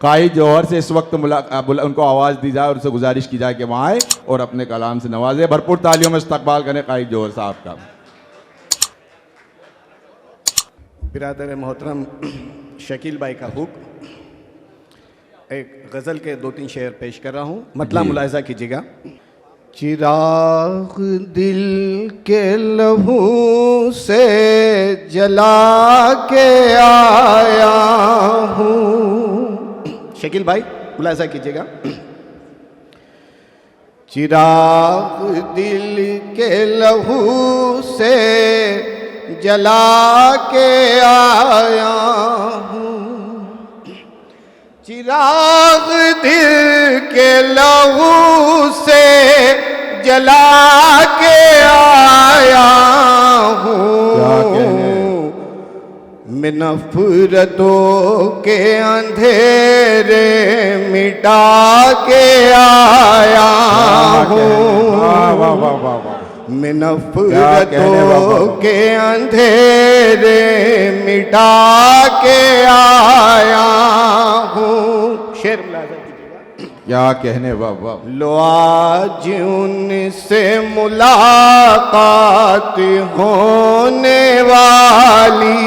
काई जौहर से इस वक्त उनको आवाज़ दी जाए और उनसे गुजारिश की जाए कि वहाँ आए और अपने कलाम से नवाजे। भरपूर तालियों में इस्तकबाल करें काई जौहर साहब का। बिरादर मोहतरम शकील भाई का हुक्म, एक गज़ल के 2-3 शेर पेश कर रहा हूँ, मतलब मुलाहिज़ा कीजिएगा। चिराग दिल के लहू से जला के आया हूँ। शकील भाई मुलाहिज़ा कीजिएगा। चिराग दिल के लहू से जला के आया हूँ। चिराग दिल के लहू से जला के आया हूँ। मैं नफरतों के अंधेरे मिटा के आया हूँ। मैं नफरतों के अंधेरे मिटा के आया हूँ। शेर मुलाहिज़ा कीजिएगा। क्या कहने, वाह वाह। लो आज उनसे मुलाकात होने वाली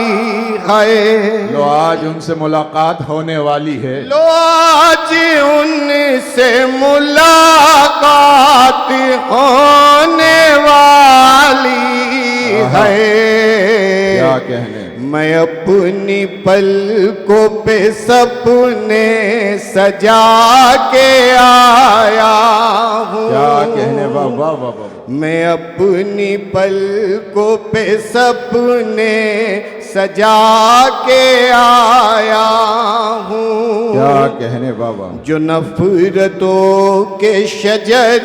है। लो आज उनसे मुलाकात होने वाली है। लो आज उनसे मुलाकात होने वाली है। क्या कहने। मैं अपनी पलकों पे सपने सजा के आया हूँ। क्या कहने, वाह वाह वाह वाह। मैं अपनी पलकों पे सपने सजा के आया हूँ। क्या कहने, वाह वाह। जो नफरतों के शजर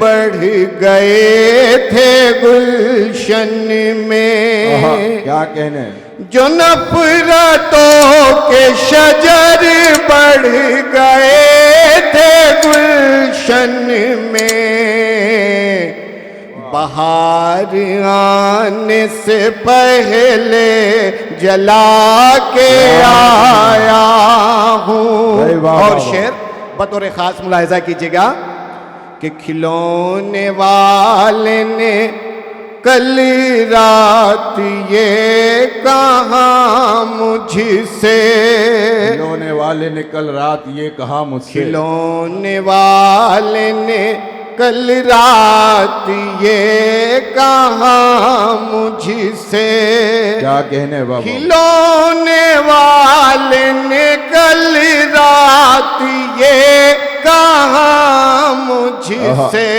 बढ़ गए थे गुलशन में। क्या कहने। जो नफरतों के शजर बढ़ गए थे गुलशन में, बहार आने से पहले जला के आया हूँ। और शेर बतौर खास मुलाहिज़ा कीजिएगा कि खिलौने वाले ने कल रात ये कहा मुझसे। खिलौने वाले ने कल रात ये कहा मुझसे। खिलौने वाले ने कल रात ये कहा मुझसे। क्या कहने, बाबा। खिलौने वाले ने कल रात ये कहा मुझसे।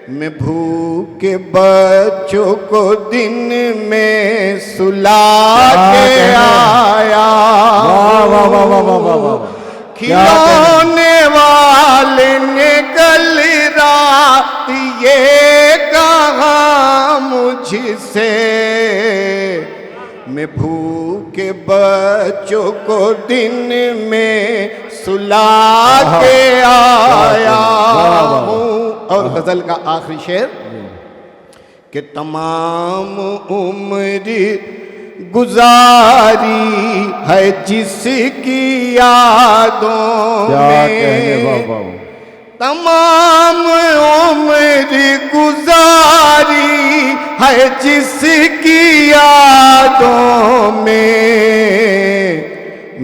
मैं भूखे बच्चों को दिन में सुला के आया। खिलौने वाले ने कल रात ये कहा मुझसे। मैं भूखे बच्चों को दिन में सुला के आया हूँ। और गजल का आखिरी शेर कि तमाम उम्र गुजारी है जिसकी यादों में। तमाम उम्र गुजारी है जिसकी यादों में।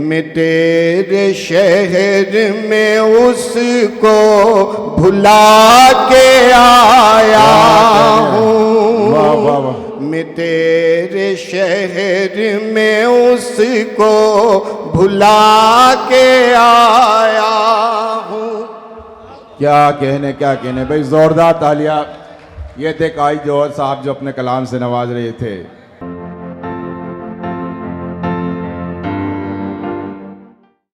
मैं तेरे शहर में उसको भुला के आया हूँ। मैं तेरे शहर में उसको भुला के आया हूँ। क्या कहने, क्या कहने भाई। जोरदार तालियां। ये थे काई जौहर साहब जो अपने कलाम से नवाज रहे थे।